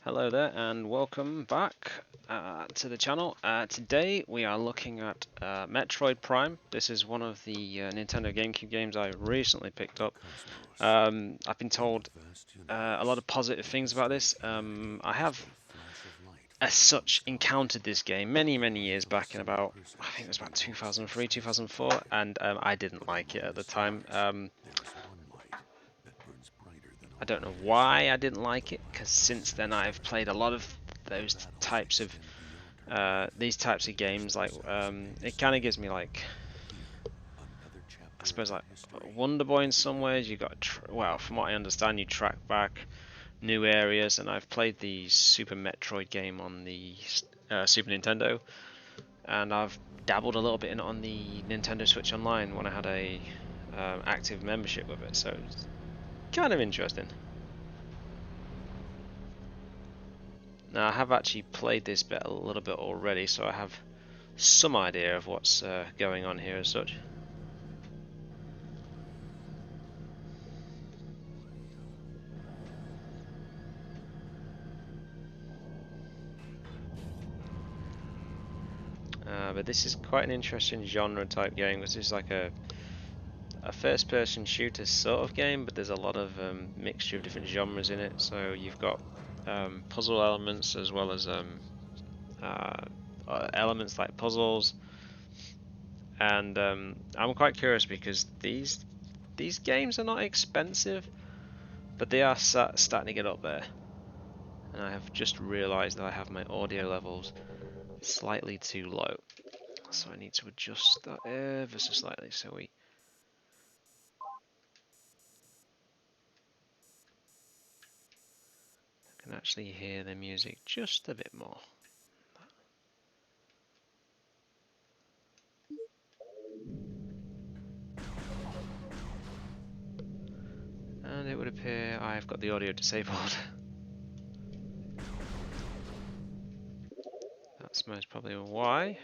Hello there and welcome back to the channel. Today we are looking at Metroid Prime. This is one of the Nintendo GameCube games I recently picked up. I've been told a lot of positive things about this. I have as such encountered this game many years back in about, I think it was about 2003, 2004, and I didn't like it at the time. I don't know why I didn't like it, because since then I've played a lot of those types of these types of games. Like it kind of gives me like, I suppose, like Wonder Boy in some ways. You got well, from what I understand, you track back new areas, and I've played the Super Metroid game on the Super Nintendo, and I've dabbled a little bit in it on the Nintendo Switch Online when I had a active membership with it. So it's kind of interesting. Now I have actually played this bit a little bit already, so I have some idea of what's going on here as such. But this is quite an interesting genre type game, because it's like a first person shooter sort of game, but there's a lot of mixture of different genres in it. So you've got puzzle elements as well as elements like puzzles, and I'm quite curious because these games are not expensive, but they are starting to get up there. And I have just realised that I have my audio levels slightly too low, so I need to adjust that ever so slightly so we can actually hear the music just a bit more. And it would appear I've got the audio disabled. That's most probably why.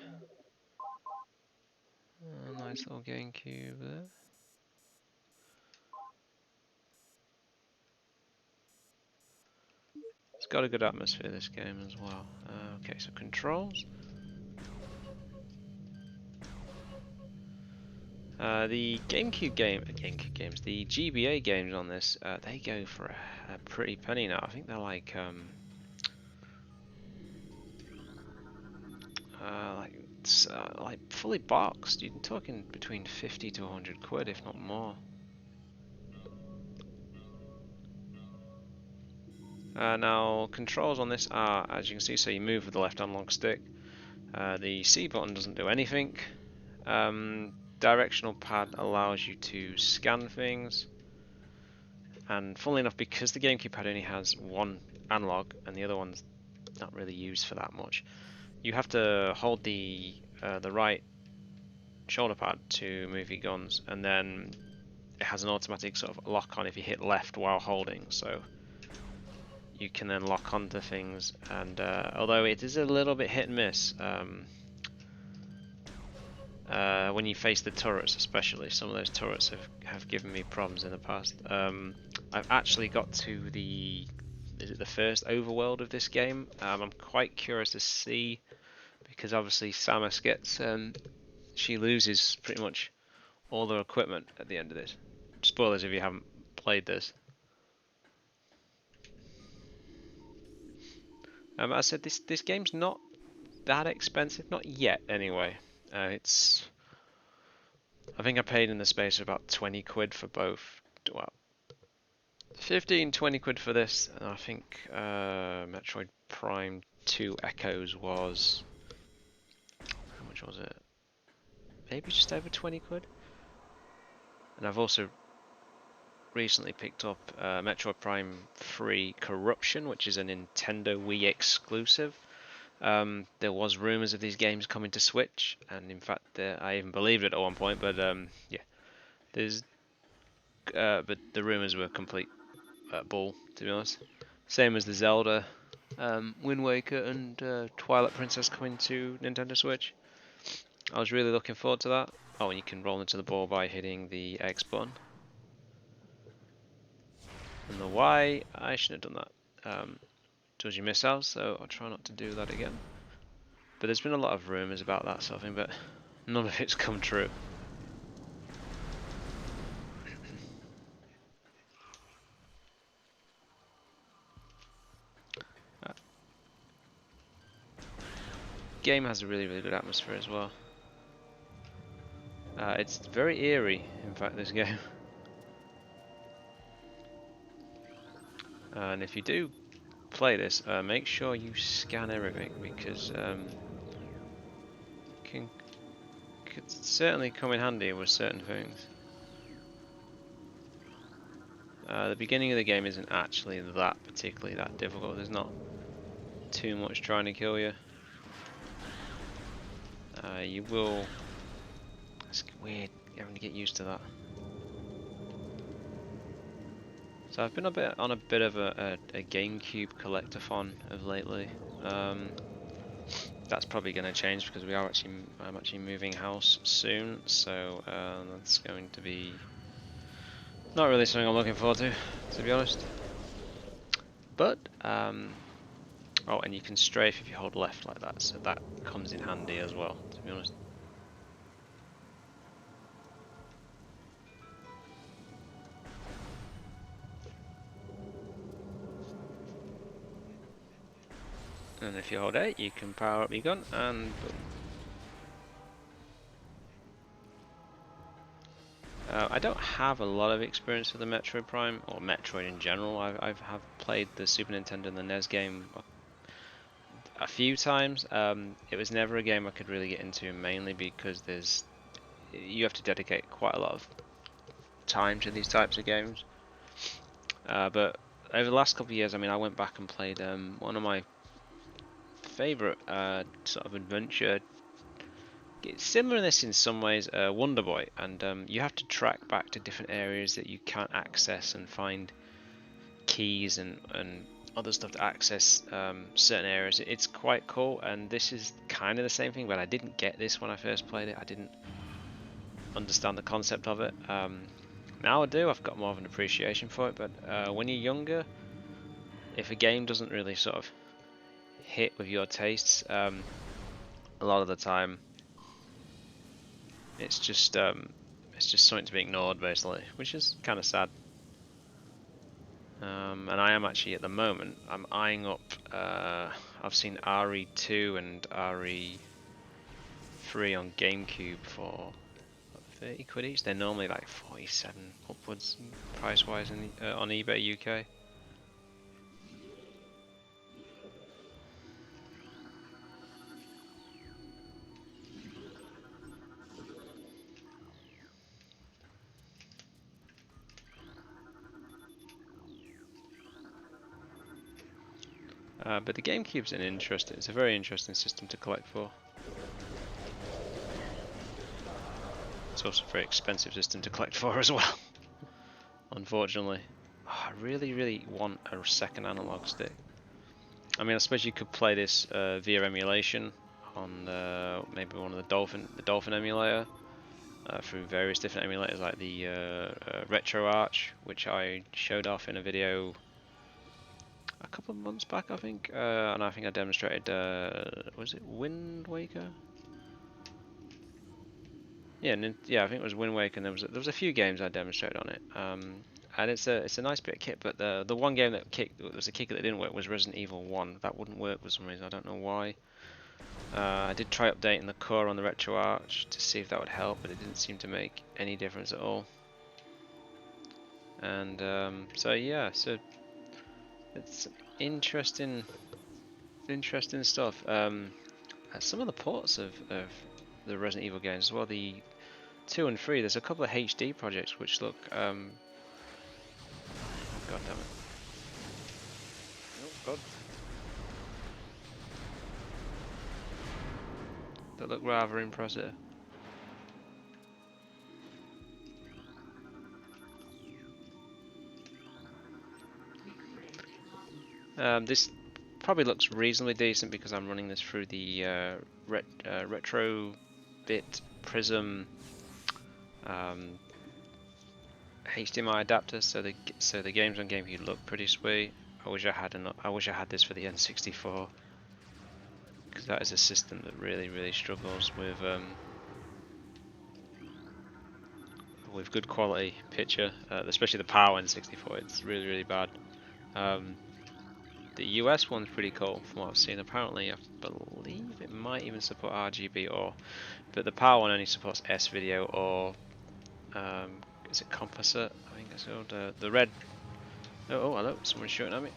Nice little GameCube there. It's got a good atmosphere, this game, as well. Okay, so controls. The GameCube games, the GBA games on this, they go for a pretty penny now. I think they're like like fully boxed. You're talking between 50 to 100 quid, if not more. Now, controls on this are, as you can see, so you move with the left analog stick. The C button doesn't do anything. Directional pad allows you to scan things. And funnily enough, because the GameCube pad only has one analog and the other one's not really used for that much, you have to hold the right shoulder pad to move your guns, and then it has an automatic sort of lock on if you hit left while holding. So you can then lock onto things, and although it is a little bit hit and miss when you face the turrets, especially some of those turrets have given me problems in the past. I've actually got to the first overworld of this game. I'm quite curious to see, because obviously Samus gets she loses pretty much all their equipment at the end of this. Spoilers if you haven't played this. As I said, this game's not that expensive, not yet anyway. It's, I think I paid in the space of about 20 quid for both. Well, 15, 20 quid for this, and I think Metroid Prime 2 Echoes was, how much was it? Maybe just over 20 quid. And I've also recently picked up Metroid Prime 3 Corruption, which is a Nintendo Wii exclusive. There was rumours of these games coming to Switch, and in fact I even believed it at one point, but yeah, but the rumours were complete bull, to be honest. Same as the Zelda, Wind Waker and Twilight Princess coming to Nintendo Switch. I was really looking forward to that. Oh, and you can roll into the ball by hitting the X button. And the Y, I shouldn't have done that. Does you miss out, so I'll try not to do that again. But there's been a lot of rumours about that sort of thing, but none of it's come true. Game has a really, really good atmosphere as well. It's very eerie, in fact, this game. And if you do play this, make sure you scan everything, because could certainly come in handy with certain things. The beginning of the game isn't actually particularly that difficult. There's not too much trying to kill you. You will. It's weird having to get used to that. So I've been on a bit of a GameCube collectathon of lately. That's probably going to change because I'm actually moving house soon, so that's going to be not really something I'm looking forward to be honest. But oh, and you can strafe if you hold left like that, so that comes in handy as well, to be honest. And if you hold A, you can power up your gun, and boom. I don't have a lot of experience with the Metroid Prime, or Metroid in general. I've played the Super Nintendo and the NES game a few times. It was never a game I could really get into, mainly because you have to dedicate quite a lot of time to these types of games. But over the last couple of years, I mean, I went back and played one of my favourite sort of adventure. It's similar to this in some ways, Wonder Boy, and you have to track back to different areas that you can't access and find keys and other stuff to access certain areas. It's quite cool, and this is kind of the same thing, but I didn't get this when I first played it. I didn't understand the concept of it. Now I do. I've got more of an appreciation for it, but when you're younger, if a game doesn't really sort of hit with your tastes, a lot of the time it's just something to be ignored, basically, which is kind of sad. And I am actually at the moment, I'm eyeing up. I've seen RE2 and RE3 on GameCube for 30 quid each. They're normally like 47 upwards price wise on eBay UK. But the GameCube's it's a very interesting system to collect for. It's also a very expensive system to collect for as well, unfortunately. Oh, I really, really want a second analog stick. I mean, I suppose you could play this via emulation on maybe one of the Dolphin emulator, through various different emulators like the Retro Arch, which I showed off in a video a couple of months back, I think, and I think I demonstrated, was it Wind Waker? Yeah, I think it was Wind Waker, and there was a few games I demonstrated on it, and it's a nice bit of kit. But the one game that was a kicker that didn't work was Resident Evil 1. That wouldn't work for some reason. I don't know why. I did try updating the core on the Retro Arch to see if that would help, but it didn't seem to make any difference at all. And so yeah, so it's interesting stuff. Some of the ports of the Resident Evil games as well, the 2 and 3, there's a couple of HD projects which look oh, god damn it. Oh god. That look rather impressive. This probably looks reasonably decent because I'm running this through the Retro 8-bit Prism HDMI adapter, so the games on GameCube look pretty sweet. I wish I had this for the N64, because that is a system that really struggles with good quality picture, especially the PAL N64. It's really bad. The US one's pretty cool from what I've seen. Apparently, I believe it might even support RGB, but the PAL one only supports S-video or is it composite? I think it's called the red. Oh, hello! Someone's shooting at me.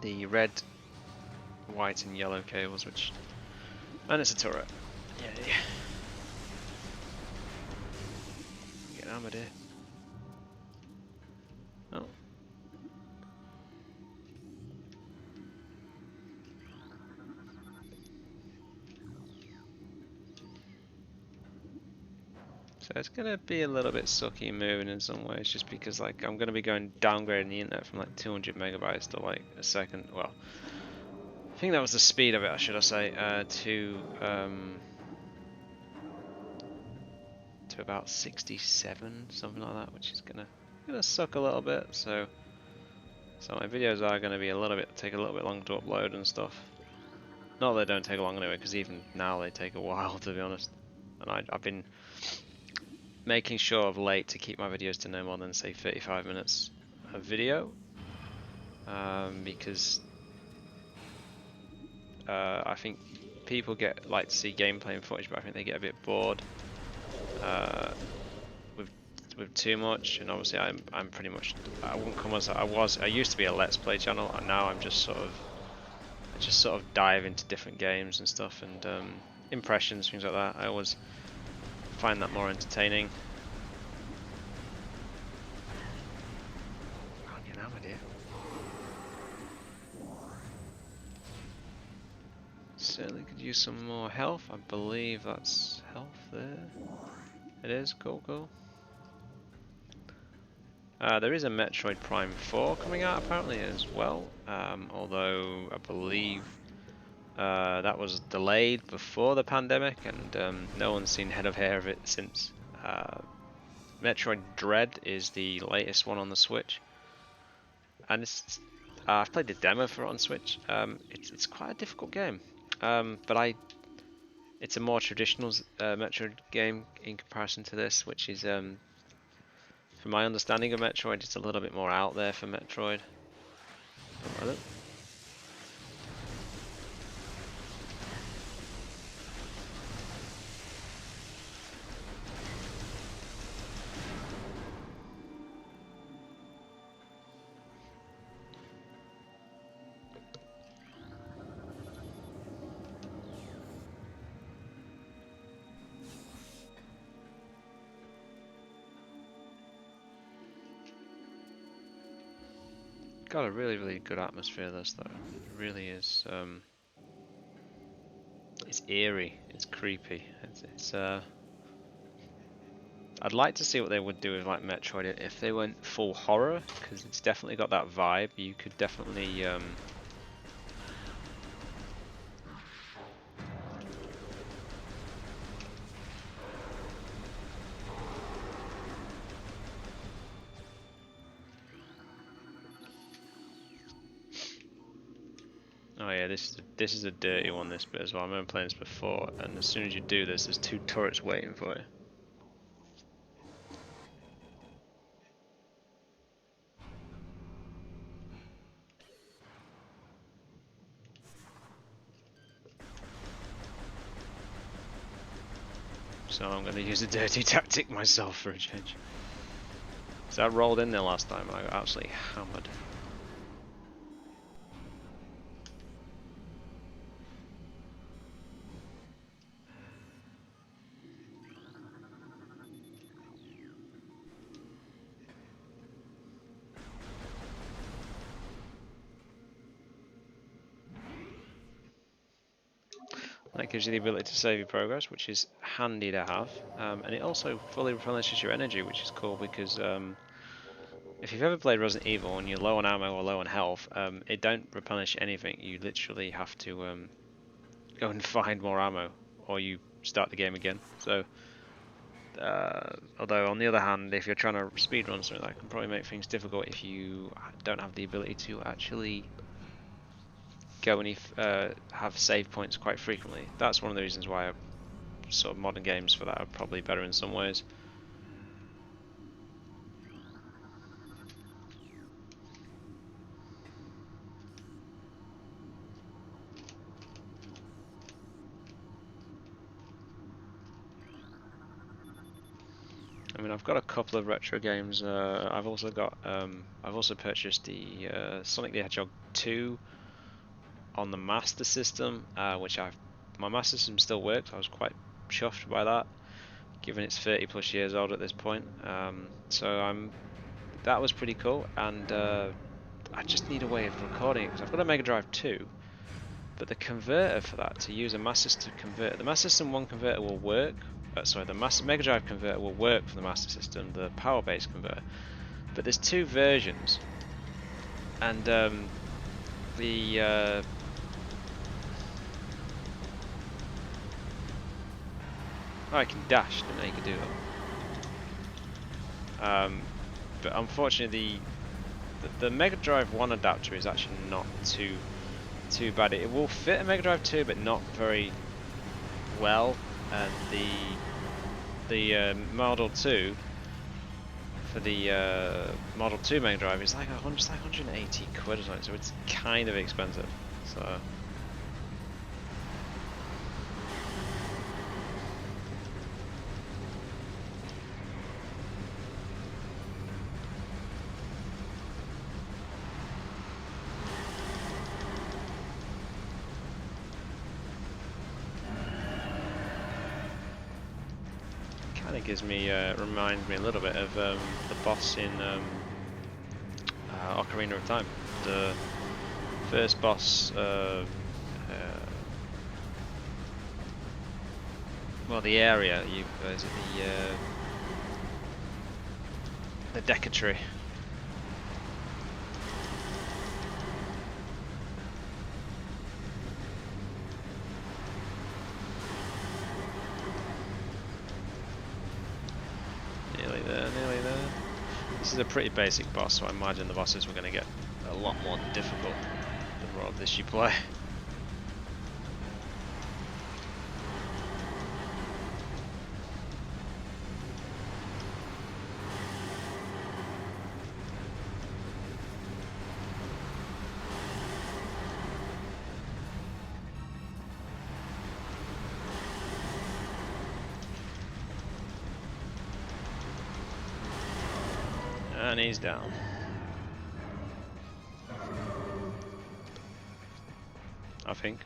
The red, white, and yellow cables, and it's a turret. Yeah. Get armored here. Oh. So it's gonna be a little bit sucky moving in some ways, just because like I'm gonna be downgrading the internet from like 200 megabytes to like a second. Well, I think that was the speed of it, should I say, to about 67, something like that, which is gonna suck a little bit. So my videos are gonna be take a little bit longer to upload and stuff. Not that they don't take long anyway, because even now they take a while, to be honest. And I've been making sure of late to keep my videos to no more than say 35 minutes a video, because I think people like to see gameplay and footage, but I think they get a bit bored with too much. And obviously I'm pretty much, I wouldn't come as I used to be a Let's Play channel, and now I'm just sort of dive into different games and stuff, and impressions, things like that. I always find that more entertaining. Can't get hammered here. Certainly could use some more health. I believe that's health there. It is. Cool. There is a Metroid Prime 4 coming out apparently as well, although I believe that was delayed before the pandemic, and no one's seen head of hair of it since. Metroid Dread is the latest one on the Switch, and I've played the demo for it on Switch. It's quite a difficult game, but it's a more traditional Metroid game in comparison to this, which is, from my understanding of Metroid, it's a little bit more out there for Metroid. Oh, hello. Got a really good atmosphere, this though. It really is. It's eerie. It's creepy. I'd like to see what they would do with like Metroid if they went full horror, because it's definitely got that vibe. You could definitely Oh yeah, this is a dirty one, this bit as well. I remember playing this before, and as soon as you do this, there's 2 turrets waiting for you. So I'm going to use a dirty tactic myself for a change. So I rolled in there last time and I got absolutely hammered. That gives you the ability to save your progress, which is handy to have, and it also fully replenishes your energy, which is cool because if you've ever played Resident Evil and you're low on ammo or low on health, it don't replenish anything. You literally have to go and find more ammo, or you start the game again. So, although on the other hand, if you're trying to speedrun something, that can probably make things difficult if you don't have the ability to actually go and have save points quite frequently. That's one of the reasons why sort of modern games for that are probably better in some ways. I mean, I've got a couple of retro games. I've also purchased the Sonic the Hedgehog 2 on the Master System, which my Master System still works. I was quite chuffed by that, given it's 30 plus years old at this point. That was pretty cool, and I just need a way of recording it because I've got a Mega Drive 2, but the converter for that, to use a Master System converter, the Master System 1 converter will work. The Mega Drive converter will work for the Master System, the power-based converter, but there's two versions, and the oh, I can dash. Didn't know you could do that. But unfortunately, the Mega Drive 1 adapter is actually not too bad. It will fit a Mega Drive 2, but not very well. And the Model 2 for the Model 2 Mega Drive is like 180 quid or something, so it's kind of expensive. So. It reminds me a little bit of the boss in Ocarina of Time. The first boss, well, the area. Is it the Decatry? This is a pretty basic boss, so I imagine the bosses were going to get a lot more difficult the more of this you play. And he's down. I think.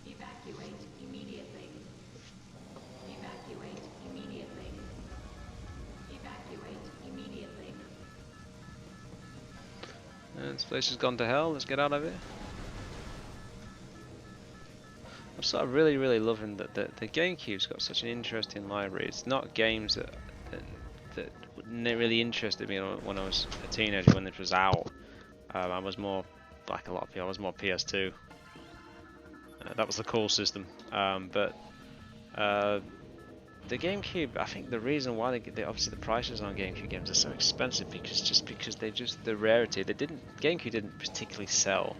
Evacuate immediately. Evacuate immediately. Evacuate immediately. And this place has gone to hell. Let's get out of it. I'm sort of really loving that the GameCube's got such an interesting library. It's not games that really interested me when I was a teenager, when it was out. I was more, like a lot of people, I was more PS2. That was the cool system. But the GameCube, I think the reason why obviously the prices on GameCube games are so expensive because the rarity. GameCube didn't particularly sell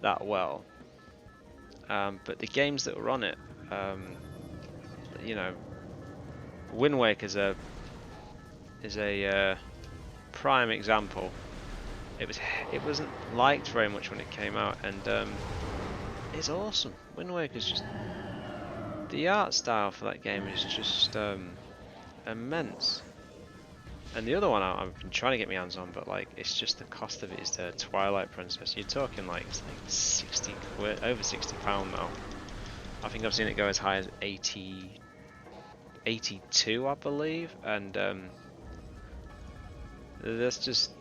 that well. But the games that were on it, you know, Wind Waker is a prime example. It wasn't liked very much when it came out, and it's awesome. Wind Waker's just, the art style for that game is just immense. And the other one I've been trying to get my hands on, but like it's just the cost of it is the Twilight Princess. You're talking like it's like 60 quid, over £60 now. I think I've seen it go as high as 82, I believe, and that's just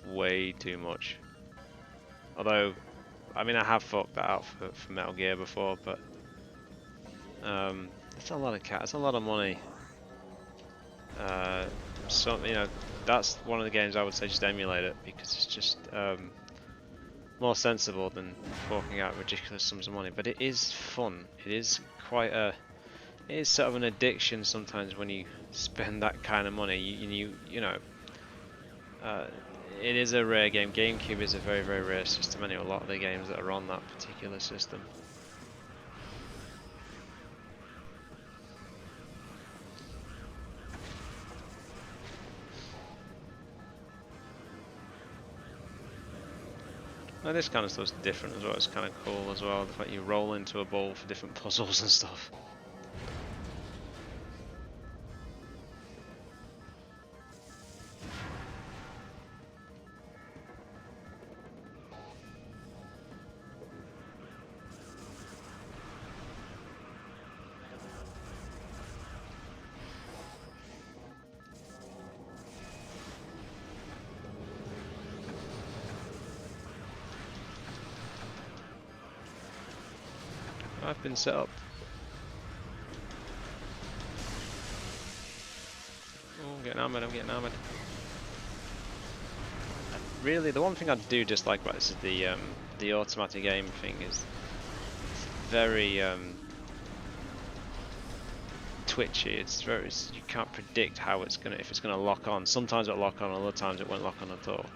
way too much. Although, I mean, I have forked that out for Metal Gear before, but that's a lot of money. So that's one of the games I would say just emulate it because it's just more sensible than forking out ridiculous sums of money. But it is fun. It is quite a. It is sort of an addiction sometimes when you spend that kind of money. You know. Uh, it is a rare game. GameCube is a very, very rare system anyway. A lot of the games that are on that particular system. Now this kind of stuff's different as well. It's kind of cool as well. The fact you roll into a bowl for different puzzles and stuff. I've been set up. Oh, I'm getting hammered, I'm getting hammered. Really, the one thing I do dislike about this is the automatic aim thing is very twitchy. It's very, you can't predict how it's gonna, if it's gonna lock on. Sometimes it'll lock on, other times it won't lock on at all.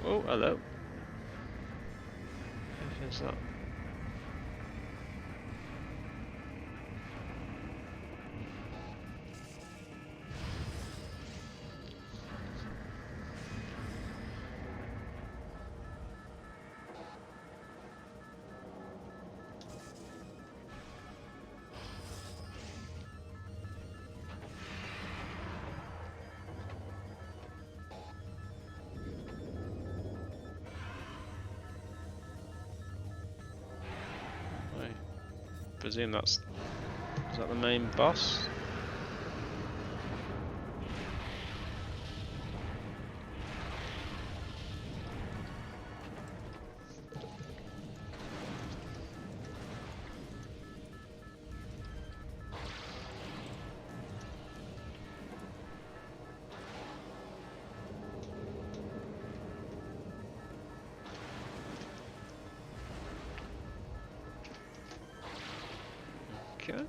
Oh, hello. Who's that? I presume is that the main boss? Okay.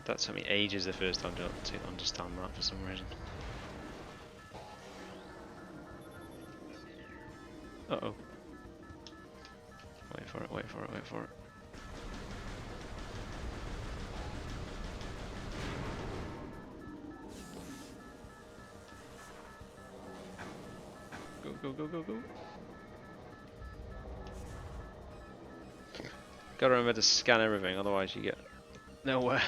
That took me ages the first time to understand that for some reason. Uh-oh. Wait for it, wait for it, wait for it. Go, go, go, go, go. Gotta remember to scan everything, otherwise you get nowhere.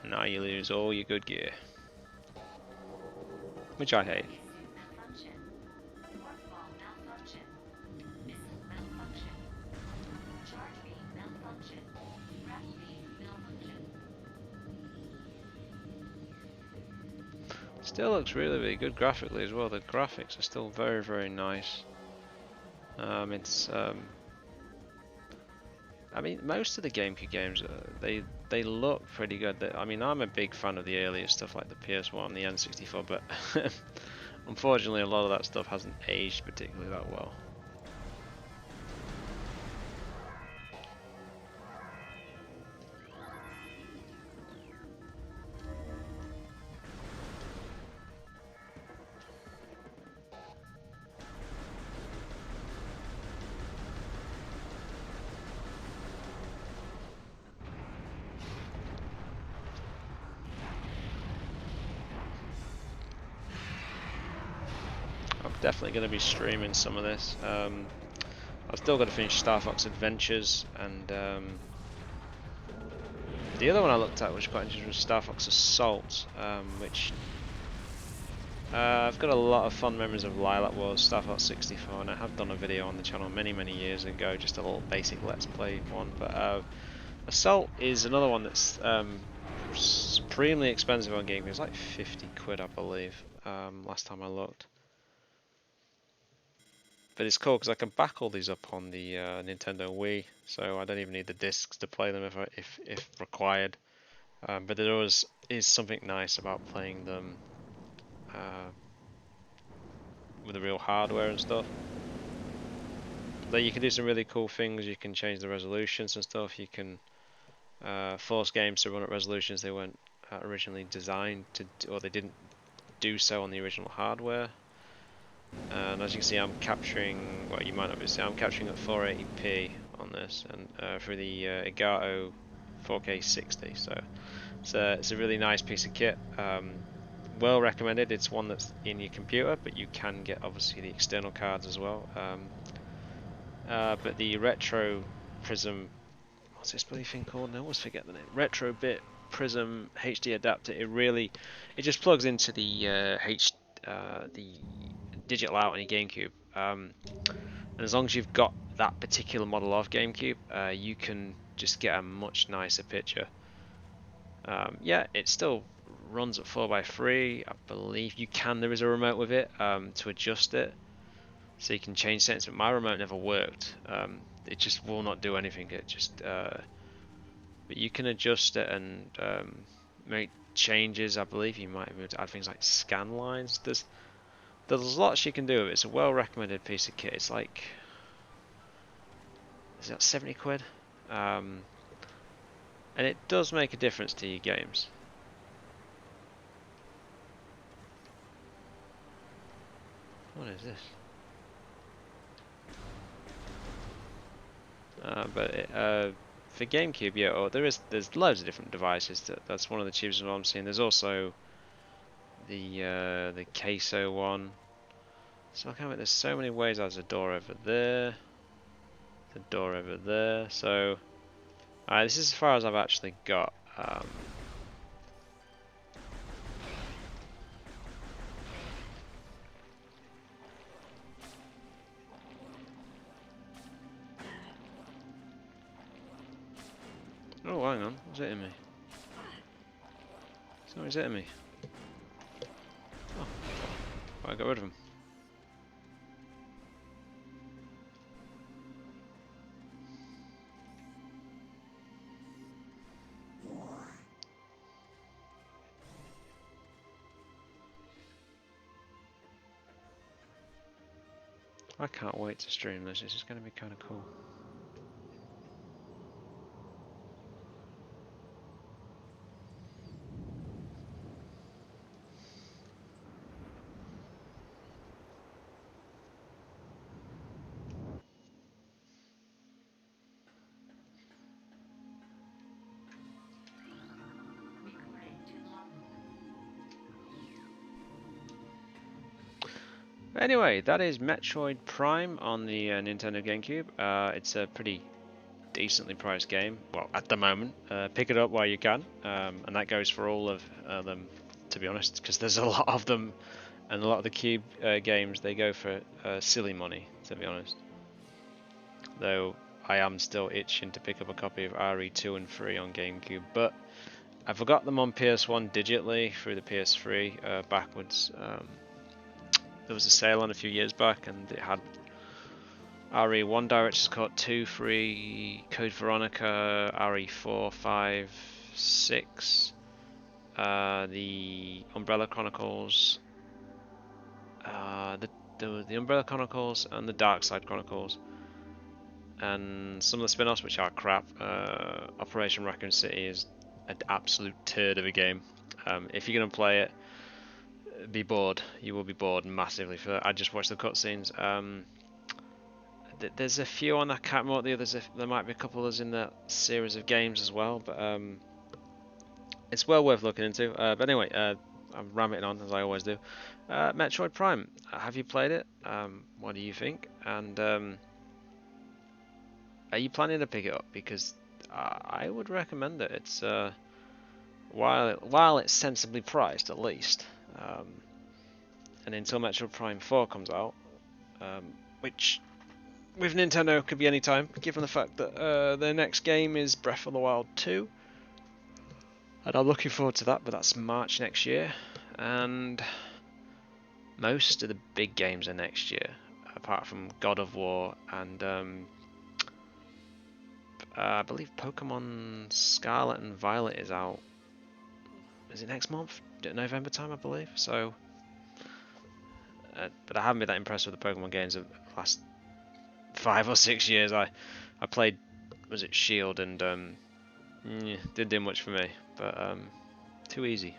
Now you lose all your good gear. Which I hate. Still looks really, really good graphically as well. The graphics are still very, very nice. I mean, most of the GameCube games, they look pretty good. I mean, I'm a big fan of the earlier stuff like the PS1, the N64, but unfortunately, a lot of that stuff hasn't aged particularly that well. Definitely going to be streaming some of this. I've still got to finish Star Fox Adventures, and the other one I looked at, which was quite interesting, was Star Fox Assault, which I've got a lot of fond memories of Lilac Wars, Star Fox 64, and I have done a video on the channel many years ago, just a little basic Let's Play one. But Assault is another one that's supremely expensive on GameCube. It was like 50 quid, I believe, last time I looked. But it's cool because I can back all these up on the Nintendo Wii, so I don't even need the discs to play them if required. But there always is something nice about playing them with the real hardware and stuff. Then you can do some really cool things. You can change the resolutions and stuff. You can force games to run at resolutions they weren't originally designed to, or they didn't do so on the original hardware. And as you can see, I'm capturing, well, you might not be seeing, I'm capturing at 480p on this, and through the Elgato 4K 60. So it's a really nice piece of kit. Well recommended. It's one that's in your computer, but you can get obviously the external cards as well. But the Retro Prism, what's this bloody thing called? I always forget the name. Retro Bit Prism HD adapter. It just plugs into the the digital out on your GameCube. And as long as you've got that particular model of GameCube, you can just get a much nicer picture. Yeah, it still runs at 4:3. I believe you can. There is a remote with it to adjust it, so you can change settings. But my remote never worked. It just will not do anything. It just. But you can adjust it and make changes. I believe you might be able to add things like scan lines. There's lots you can do. It's a well recommended piece of kit. It's like, is that 70 quid? And it does make a difference to your games. What is this? For GameCube, yeah, there's loads of different devices. That's one of the cheapest ones I'm seeing. There's also the queso one. So I can't remember, there's so many ways. There's a door over there, the door over there. So this is as far as I've actually got. Oh, hang on, what's hitting me? Somebody's hitting me. Oh, I got rid of him. I can't wait to stream this. This is going to be kind of cool. Anyway, that is Metroid Prime on the Nintendo GameCube. It's a pretty decently priced game. Well, at the moment, pick it up while you can, and that goes for all of them, to be honest, because there's a lot of them, and a lot of the Cube games they go for silly money, to be honest. Though I am still itching to pick up a copy of RE2 and 3 on GameCube, but I forgot them on PS1 digitally through the PS3 backwards. There was a sale on a few years back, and it had RE1 Director's Cut, 2, 3, Code Veronica, RE4, 5, 6, the Umbrella Chronicles, the Umbrella Chronicles and the Dark Side Chronicles, and some of the spin-offs which are crap. Operation Raccoon City is an absolute turd of a game. If you're going to play it, be bored. You will be bored massively. I just watched the cutscenes. There's a few on. I can't remember what the others. There might be a couple others in that series of games as well, but it's well worth looking into. But anyway, I'm ramming on as I always do. Metroid Prime. Have you played it? What do you think? And Are you planning to pick it up? Because I would recommend it. It's while it's sensibly priced at least, and until Metroid Prime 4 comes out, which with Nintendo could be any time, given the fact that their next game is Breath of the Wild 2, and I'm looking forward to that. But that's March next year, and most of the big games are next year, apart from God of War and I believe Pokemon Scarlet and Violet is out. Is it next month? November time, I believe. So, but I haven't been that impressed with the Pokemon games of the last 5 or 6 years. I played, was it Shield, and didn't do much for me, but too easy.